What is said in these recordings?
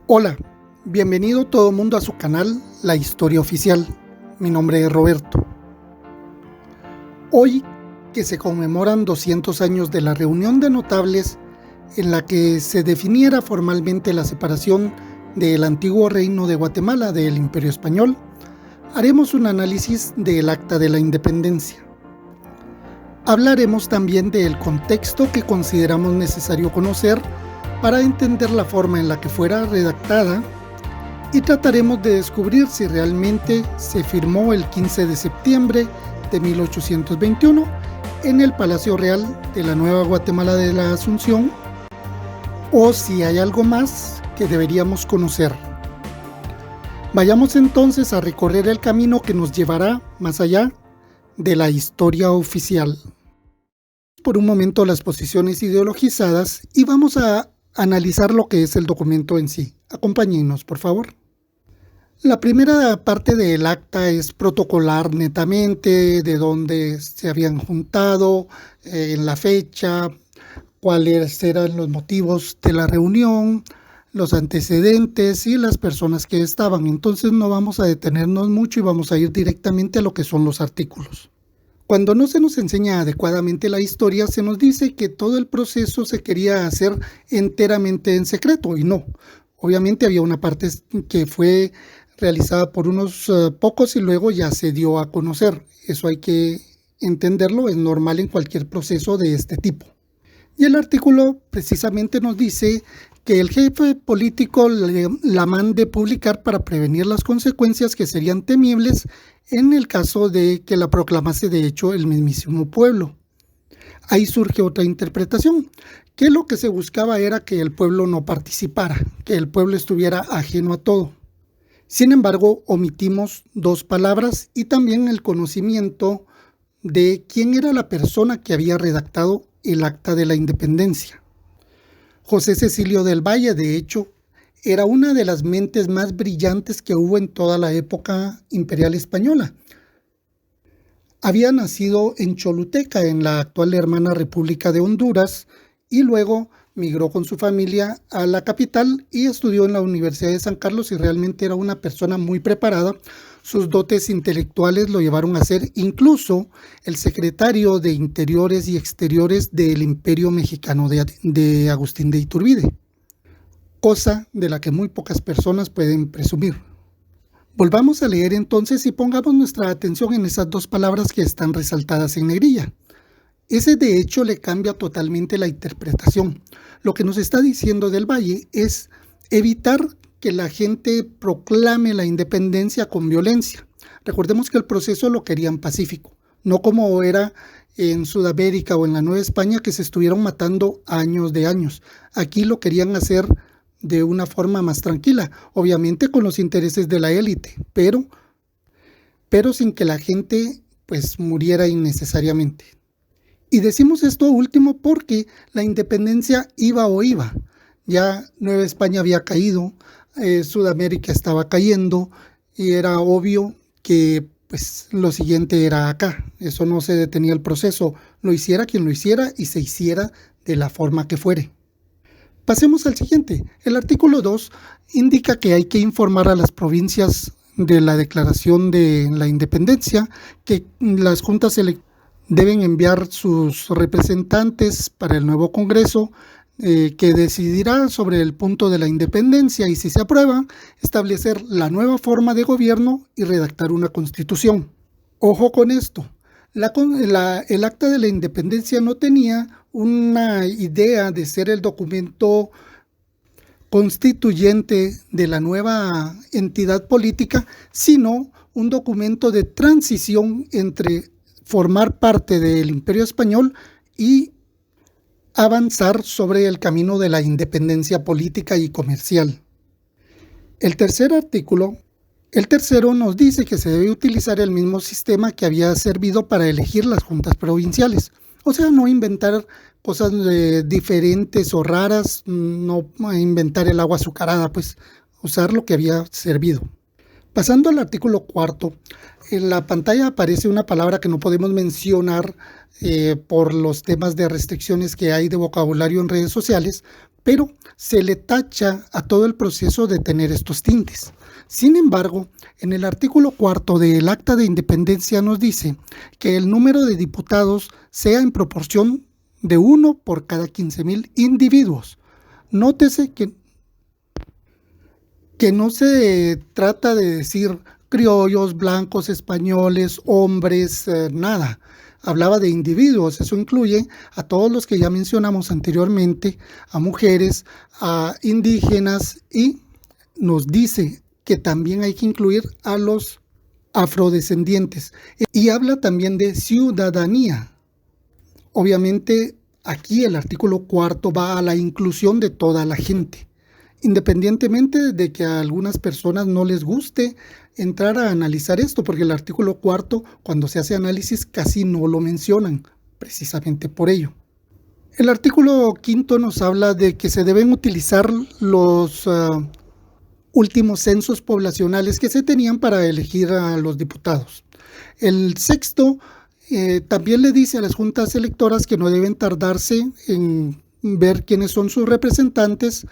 Hola, bienvenido todo mundo a su canal La Historia Oficial. Mi nombre es Roberto. Hoy, que se conmemoran 200 años de la reunión de notables en la que se definiera formalmente la separación del antiguo reino de Guatemala del Imperio Español, haremos un análisis del Acta de la Independencia. Hablaremos también del contexto que consideramos necesario conocer para entender la forma en la que fuera redactada y trataremos de descubrir si realmente se firmó el 15 de septiembre de 1821 en el Palacio Real de la Nueva Guatemala de la Asunción o si hay algo más que deberíamos conocer. Vayamos entonces a recorrer el camino que nos llevará más allá de la historia oficial. Por un momento las posiciones ideologizadas y vamos a analizar lo que es el documento en sí. Acompáñenos, por favor. La primera parte del acta es protocolar netamente, de dónde se habían juntado, en la fecha, cuáles eran los motivos de la reunión, los antecedentes y las personas que estaban. Entonces no vamos a detenernos mucho y vamos a ir directamente a lo que son los artículos. Cuando no se nos enseña adecuadamente la historia, se nos dice que todo el proceso se quería hacer enteramente en secreto, y no. Obviamente había una parte que fue realizada por unos pocos y luego ya se dio a conocer. Eso hay que entenderlo, es normal en cualquier proceso de este tipo. Y el artículo precisamente nos dice que el jefe político la mande publicar para prevenir las consecuencias que serían temibles en el caso de que la proclamase de hecho el mismísimo pueblo. Ahí surge otra interpretación, que lo que se buscaba era que el pueblo no participara, que el pueblo estuviera ajeno a todo. Sin embargo, omitimos dos palabras y también el conocimiento de quién era la persona que había redactado el Acta de la Independencia. José Cecilio del Valle, de hecho, era una de las mentes más brillantes que hubo en toda la época imperial española. Había nacido en Choluteca, en la actual hermana República de Honduras, y luego migró con su familia a la capital y estudió en la Universidad de San Carlos y realmente era una persona muy preparada. Sus dotes intelectuales lo llevaron a ser incluso el secretario de Interiores y Exteriores del Imperio Mexicano de Agustín de Iturbide, cosa de la que muy pocas personas pueden presumir. Volvamos a leer entonces y pongamos nuestra atención en esas dos palabras que están resaltadas en negrilla. Ese de hecho le cambia totalmente la interpretación. Lo que nos está diciendo del Valle es evitar que la gente proclame la independencia con violencia. Recordemos que el proceso lo querían pacífico, no como era en Sudamérica o en la Nueva España que se estuvieron matando años de años. Aquí lo querían hacer de una forma más tranquila, obviamente con los intereses de la élite, pero sin que la gente pues muriera innecesariamente. Y decimos esto último porque la independencia iba o iba. Ya Nueva España había caído, Sudamérica estaba cayendo y era obvio que pues lo siguiente era acá. Eso no se detenía el proceso, lo hiciera quien lo hiciera y se hiciera de la forma que fuere. Pasemos al siguiente. El artículo 2 indica que hay que informar a las provincias de la declaración de la independencia, que las juntas deben enviar sus representantes para el nuevo Congreso, que decidirá sobre el punto de la independencia y, si se aprueba, establecer la nueva forma de gobierno y redactar una constitución. Ojo con esto, el Acta de la Independencia no tenía una idea de ser el documento constituyente de la nueva entidad política, sino un documento de transición entre formar parte del Imperio Español y avanzar sobre el camino de la independencia política y comercial. El tercero nos dice que se debe utilizar el mismo sistema que había servido para elegir las juntas provinciales. O sea, no inventar cosas diferentes o raras, no inventar el agua azucarada, pues usar lo que había servido. Pasando al artículo 4, en la pantalla aparece una palabra que no podemos mencionar por los temas de restricciones que hay de vocabulario en redes sociales, pero se le tacha a todo el proceso de tener estos tintes. Sin embargo, en el artículo 4 del Acta de Independencia nos dice que el número de diputados sea en proporción de 1 por cada 15,000 individuos. Nótese que no se trata de decir criollos, blancos, españoles, hombres, nada. Hablaba de individuos, eso incluye a todos los que ya mencionamos anteriormente, a mujeres, a indígenas, y nos dice que también hay que incluir a los afrodescendientes. Y habla también de ciudadanía. Obviamente aquí el artículo 4 va a la inclusión de toda la gente, independientemente de que a algunas personas no les guste entrar a analizar esto, porque el artículo 4, cuando se hace análisis, casi no lo mencionan, precisamente por ello. El artículo 5 nos habla de que se deben utilizar los últimos censos poblacionales que se tenían para elegir a los diputados. El 6 también le dice a las juntas electoras que no deben tardarse en ver quiénes son sus representantes,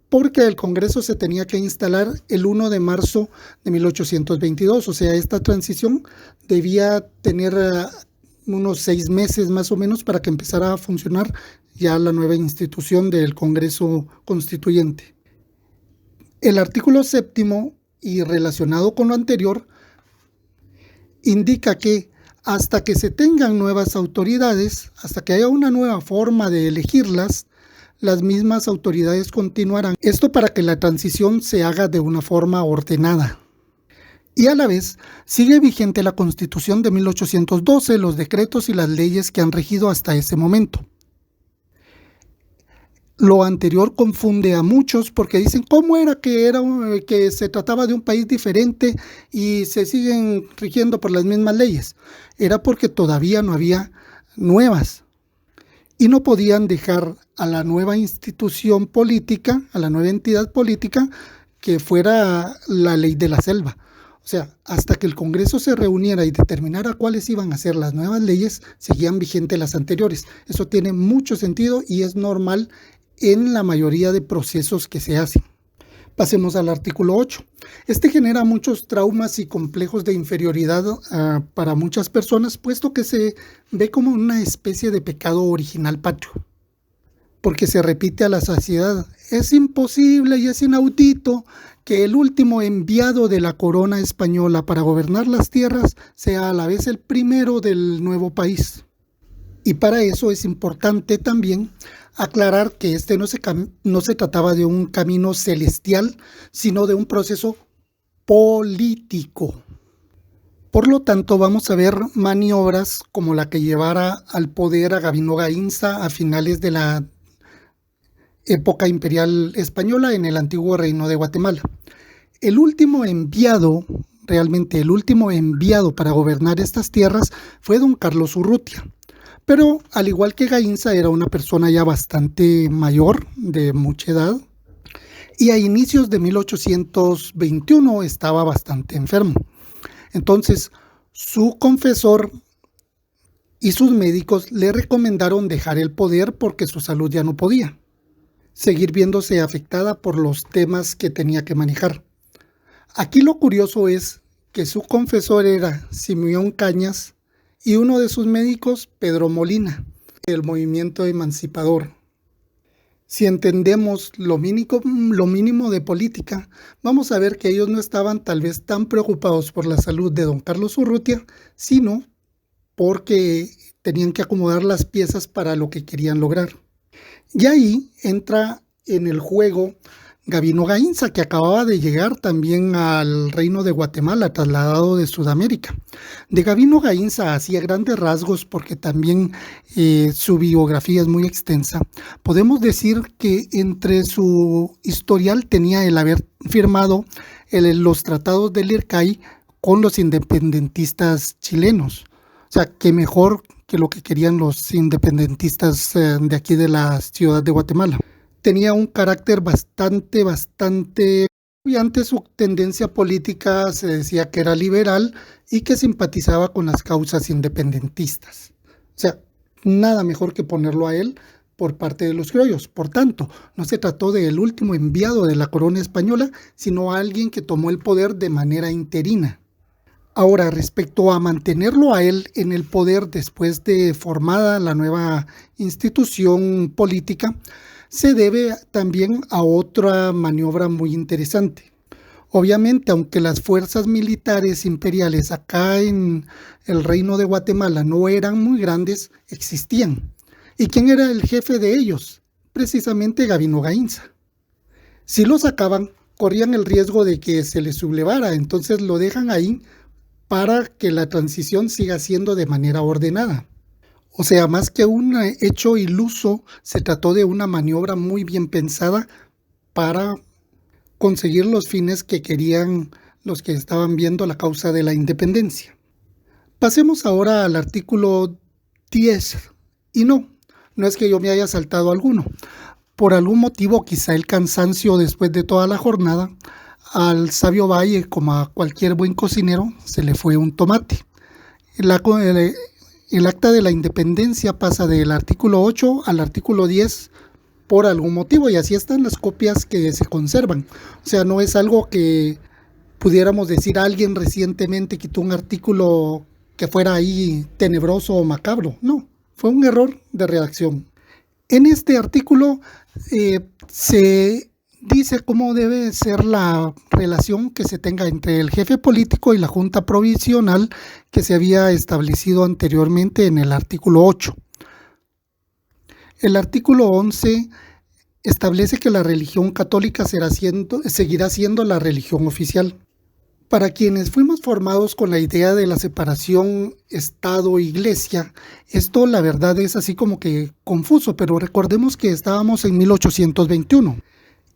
porque el Congreso se tenía que instalar el 1 de marzo de 1822, o sea, esta transición debía tener unos 6 meses más o menos para que empezara a funcionar ya la nueva institución del Congreso Constituyente. El artículo 7, y relacionado con lo anterior, indica que hasta que se tengan nuevas autoridades, hasta que haya una nueva forma de elegirlas, las mismas autoridades continuarán. Esto para que la transición se haga de una forma ordenada. Y a la vez, sigue vigente la Constitución de 1812, los decretos y las leyes que han regido hasta ese momento. Lo anterior confunde a muchos porque dicen, ¿cómo era que se trataba de un país diferente y se siguen rigiendo por las mismas leyes? Era porque todavía no había nuevas y no podían dejar a la nueva institución política, a la nueva entidad política, que fuera la ley de la selva. O sea, hasta que el Congreso se reuniera y determinara cuáles iban a ser las nuevas leyes, seguían vigentes las anteriores. Eso tiene mucho sentido y es normal en la mayoría de procesos que se hacen. Pasemos al artículo 8. Este genera muchos traumas y complejos de inferioridad para muchas personas, puesto que se ve como una especie de pecado original patrio, porque se repite a la saciedad. Es imposible y es inaudito que el último enviado de la corona española para gobernar las tierras sea a la vez el primero del nuevo país. Y para eso es importante también aclarar que este no se trataba de un camino celestial, sino de un proceso político. Por lo tanto, vamos a ver maniobras como la que llevara al poder a Gabino Gaínza a finales de la época imperial española en el antiguo reino de Guatemala. El último enviado, realmente el último enviado para gobernar estas tierras fue don Carlos Urrutia. Pero al igual que Gaínza, era una persona ya bastante mayor, de mucha edad, y a inicios de 1821 estaba bastante enfermo. Entonces, su confesor y sus médicos le recomendaron dejar el poder porque su salud ya no podía seguir viéndose afectada por los temas que tenía que manejar. Aquí lo curioso es que su confesor era Simeón Cañas, y uno de sus médicos, Pedro Molina, del movimiento emancipador. Si entendemos lo mínimo de política, vamos a ver que ellos no estaban tal vez tan preocupados por la salud de don Carlos Urrutia, sino porque tenían que acomodar las piezas para lo que querían lograr. Y ahí entra en el juego Gabino Gaínza, que acababa de llegar también al reino de Guatemala, trasladado de Sudamérica. De Gabino Gaínza, hacía grandes rasgos, porque también su biografía es muy extensa. Podemos decir que entre su historial tenía el haber firmado los tratados del IRCAI con los independentistas chilenos. O sea, que mejor que lo que querían los independentistas de aquí de la ciudad de Guatemala. Tenía un carácter bastante, y ante su tendencia política se decía que era liberal y que simpatizaba con las causas independentistas. O sea, nada mejor que ponerlo a él por parte de los criollos. Por tanto, no se trató del último enviado de la corona española, sino alguien que tomó el poder de manera interina. Ahora, respecto a mantenerlo a él en el poder después de formada la nueva institución política, se debe también a otra maniobra muy interesante. Obviamente, aunque las fuerzas militares imperiales acá en el reino de Guatemala no eran muy grandes, existían. ¿Y quién era el jefe de ellos? Precisamente Gavino Gainza. Si lo sacaban, corrían el riesgo de que se les sublevara, entonces lo dejan ahí para que la transición siga siendo de manera ordenada. O sea, más que un hecho iluso, se trató de una maniobra muy bien pensada para conseguir los fines que querían los que estaban viendo la causa de la independencia. Pasemos ahora al artículo 10. Y no es que yo me haya saltado alguno. Por algún motivo, quizá el cansancio después de toda la jornada, al sabio Valle, como a cualquier buen cocinero, se le fue un tomate. El acta de la independencia pasa del artículo 8 al artículo 10 por algún motivo, y así están las copias que se conservan. O sea, no es algo que pudiéramos decir alguien recientemente quitó un artículo que fuera ahí tenebroso o macabro. No, fue un error de redacción. En este artículo se dice cómo debe ser la relación que se tenga entre el jefe político y la junta provisional que se había establecido anteriormente en el artículo 8. El artículo 11 establece que la religión católica seguirá siendo la religión oficial. Para quienes fuimos formados con la idea de la separación Estado-Iglesia, esto la verdad es así como que confuso, pero recordemos que estábamos en 1821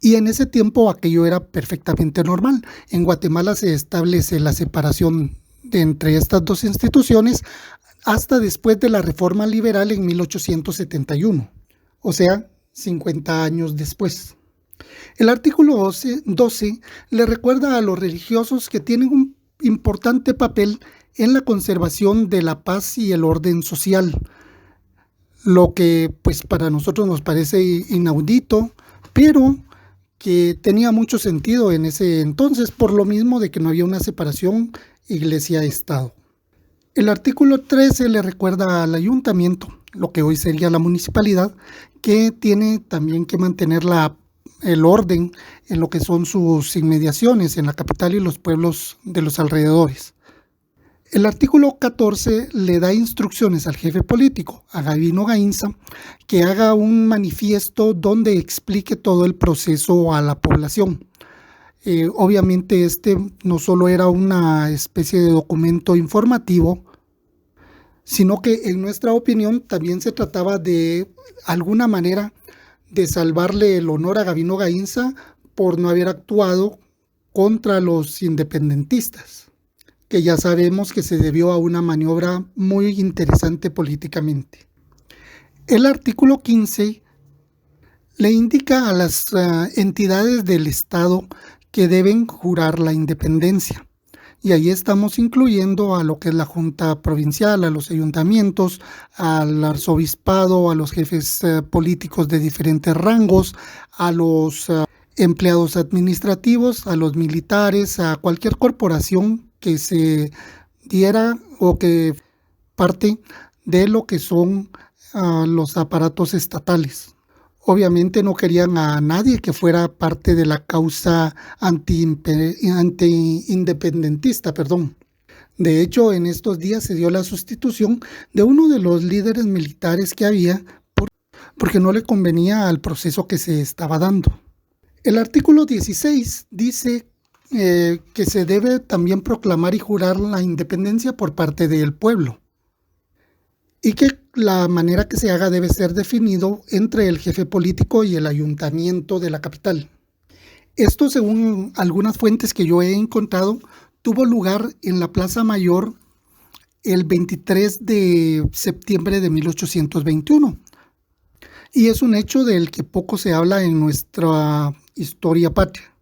y en ese tiempo aquello era perfectamente normal. En Guatemala se establece la separación entre estas dos instituciones hasta después de la Reforma Liberal en 1871, o sea, 50 años después. El artículo 12 le recuerda a los religiosos que tienen un importante papel en la conservación de la paz y el orden social, lo que pues para nosotros nos parece inaudito, pero que tenía mucho sentido en ese entonces, por lo mismo de que no había una separación iglesia-estado. El artículo 13 le recuerda al ayuntamiento, lo que hoy sería la municipalidad, que tiene también que mantener el orden en lo que son sus inmediaciones en la capital y los pueblos de los alrededores. El artículo 14 le da instrucciones al jefe político, a Gavino Gainza, que haga un manifiesto donde explique todo el proceso a la población. Obviamente este no solo era una especie de documento informativo, sino que en nuestra opinión también se trataba de alguna manera de salvarle el honor a Gavino Gainza por no haber actuado contra los independentistas, que ya sabemos que se debió a una maniobra muy interesante políticamente. El artículo 15 le indica a las entidades del Estado que deben jurar la independencia. Y ahí estamos incluyendo a lo que es la Junta Provincial, a los ayuntamientos, al arzobispado, a los jefes políticos de diferentes rangos, a los empleados administrativos, a los militares, a cualquier corporación que se diera o que parte de lo que son los aparatos estatales. Obviamente no querían a nadie que fuera parte de la causa anti-independentista. De hecho, en estos días se dio la sustitución de uno de los líderes militares que había porque no le convenía al proceso que se estaba dando. El artículo 16 dice que se debe también proclamar y jurar la independencia por parte del pueblo, y que la manera que se haga debe ser definido entre el jefe político y el ayuntamiento de la capital. Esto, según algunas fuentes que yo he encontrado, tuvo lugar en la Plaza Mayor el 23 de septiembre de 1821. Y es un hecho del que poco se habla en nuestra historia patria.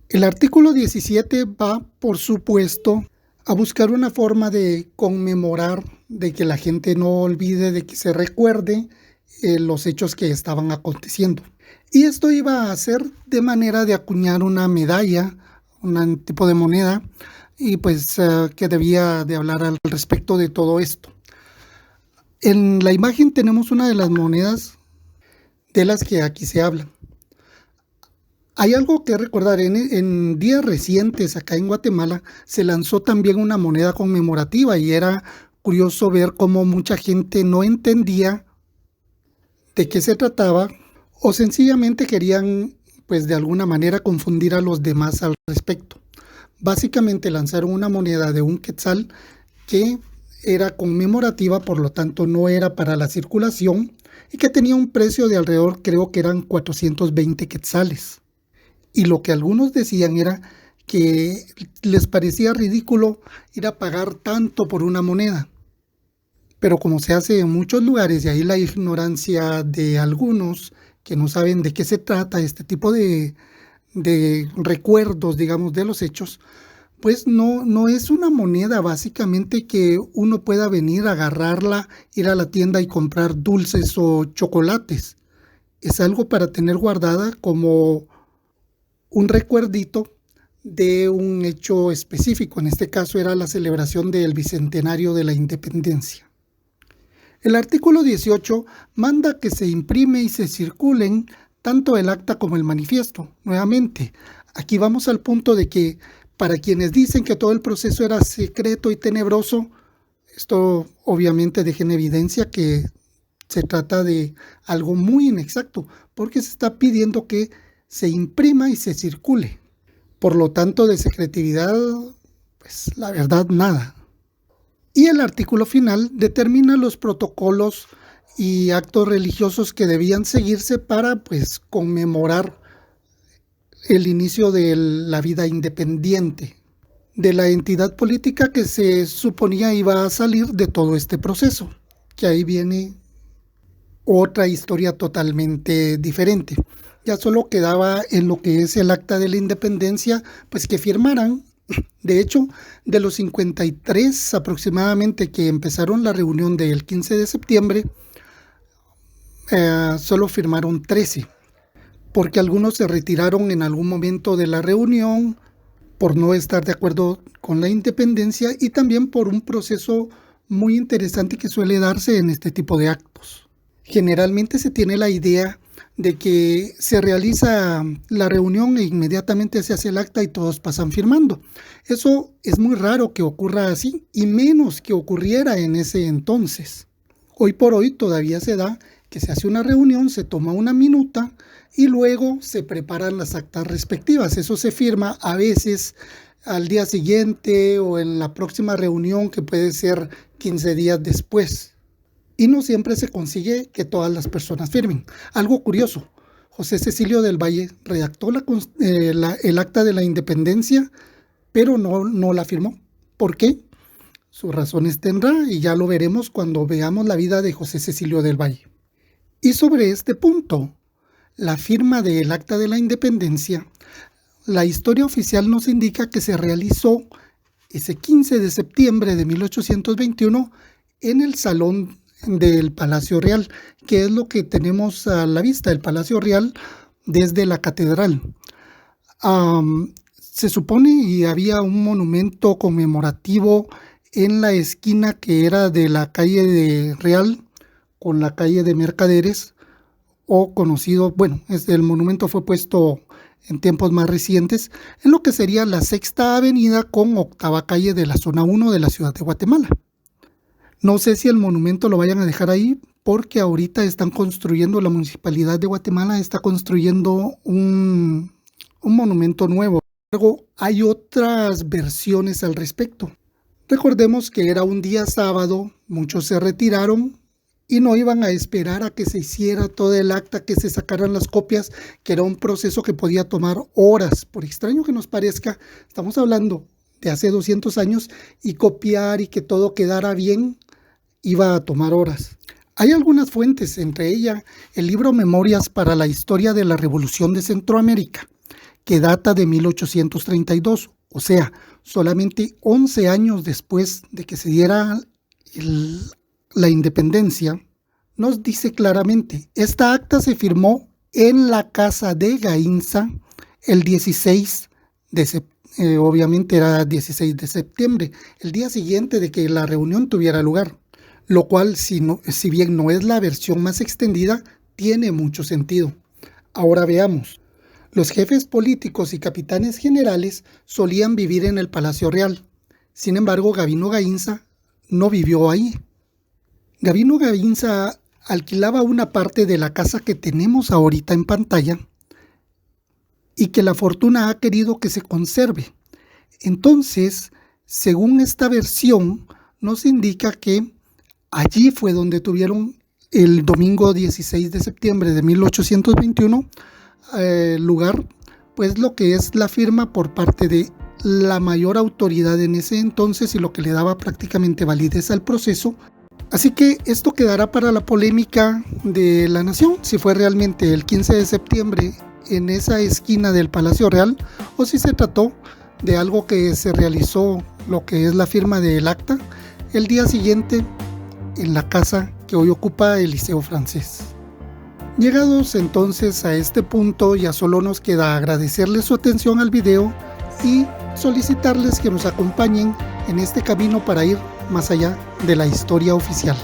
El artículo 17 va, por supuesto, a buscar una forma de conmemorar, de que la gente no olvide, de que se recuerde los hechos que estaban aconteciendo. Y esto iba a ser de manera de acuñar una medalla, un tipo de moneda, y pues que debía de hablar al respecto de todo esto. En la imagen tenemos una de las monedas de las que aquí se habla. Hay algo que recordar, en días recientes acá en Guatemala se lanzó también una moneda conmemorativa y era curioso ver cómo mucha gente no entendía de qué se trataba o sencillamente querían pues de alguna manera confundir a los demás al respecto. Básicamente lanzaron una moneda de un quetzal que era conmemorativa, por lo tanto no era para la circulación y que tenía un precio de alrededor, creo que eran 420 quetzales. Y lo que algunos decían era que les parecía ridículo ir a pagar tanto por una moneda. Pero como se hace en muchos lugares, y ahí la ignorancia de algunos que no saben de qué se trata este tipo de recuerdos, digamos, de los hechos, pues no es una moneda básicamente que uno pueda venir a agarrarla, ir a la tienda y comprar dulces o chocolates. Es algo para tener guardada como un recuerdito de un hecho específico. En este caso era la celebración del bicentenario de la independencia. El artículo 18 manda que se imprime y se circulen tanto el acta como el manifiesto. Nuevamente, aquí vamos al punto de que para quienes dicen que todo el proceso era secreto y tenebroso, esto obviamente deja en evidencia que se trata de algo muy inexacto, porque se está pidiendo que se imprima y se circule. Por lo tanto, de secretividad, pues la verdad, nada. Y el artículo final determina los protocolos y actos religiosos que debían seguirse para pues conmemorar el inicio de la vida independiente de la entidad política que se suponía iba a salir de todo este proceso, que ahí viene otra historia totalmente diferente. Ya solo quedaba en lo que es el acta de la independencia, pues que firmaran. De hecho, de los 53 aproximadamente que empezaron la reunión del 15 de septiembre, solo firmaron 13, porque algunos se retiraron en algún momento de la reunión por no estar de acuerdo con la independencia y también por un proceso muy interesante que suele darse en este tipo de actos. Generalmente se tiene la idea de que se realiza la reunión e inmediatamente se hace el acta y todos pasan firmando. Eso es muy raro que ocurra así y menos que ocurriera en ese entonces. Hoy por hoy todavía se da que se hace una reunión, se toma una minuta y luego se preparan las actas respectivas. Eso se firma a veces al día siguiente o en la próxima reunión, que puede ser 15 días después. Y no siempre se consigue que todas las personas firmen. Algo curioso, José Cecilio del Valle redactó el acta de la independencia, pero no la firmó. ¿Por qué? Sus razones tendrá y ya lo veremos cuando veamos la vida de José Cecilio del Valle. Y sobre este punto, la firma del acta de la independencia, la historia oficial nos indica que se realizó ese 15 de septiembre de 1821 en el salón del Palacio Real, que es lo que tenemos a la vista, el Palacio Real desde la catedral. Se supone y había un monumento conmemorativo en la esquina que era de la calle de Real con la calle de Mercaderes, o conocido, bueno, el monumento fue puesto en tiempos más recientes en lo que sería la Sexta Avenida con Octava Calle de la zona 1 de la ciudad de Guatemala. No sé si el monumento lo vayan a dejar ahí porque ahorita están construyendo, la Municipalidad de Guatemala está construyendo un monumento nuevo. Luego hay otras versiones al respecto. Recordemos que era un día sábado, muchos se retiraron y no iban a esperar a que se hiciera todo el acta, que se sacaran las copias, que era un proceso que podía tomar horas. Por extraño que nos parezca, estamos hablando de hace 200 años y copiar y que todo quedara bien iba a tomar horas. Hay algunas fuentes, entre ellas el libro Memorias para la Historia de la Revolución de Centroamérica, que data de 1832, o sea, solamente 11 años después de que se diera la independencia, nos dice claramente, esta acta se firmó en la casa de Gaínza el 16 de septiembre, obviamente era 16 de septiembre, el día siguiente de que la reunión tuviera lugar, lo cual, si bien no es la versión más extendida, tiene mucho sentido. Ahora veamos. Los jefes políticos y capitanes generales solían vivir en el Palacio Real. Sin embargo, Gabino Gaínza no vivió ahí. Gabino Gaínza alquilaba una parte de la casa que tenemos ahorita en pantalla y que la fortuna ha querido que se conserve. Entonces, según esta versión, nos indica que allí fue donde tuvieron el domingo 16 de septiembre de 1821 lugar, pues lo que es la firma por parte de la mayor autoridad en ese entonces y lo que le daba prácticamente validez al proceso. Así que esto quedará para la polémica de la nación, si fue realmente el 15 de septiembre en esa esquina del Palacio Real o si se trató de algo que se realizó, lo que es la firma del acta, el día siguiente en la casa que hoy ocupa el Liceo Francés. Llegados entonces a este punto, ya solo nos queda agradecerles su atención al video y solicitarles que nos acompañen en este camino para ir más allá de la historia oficial.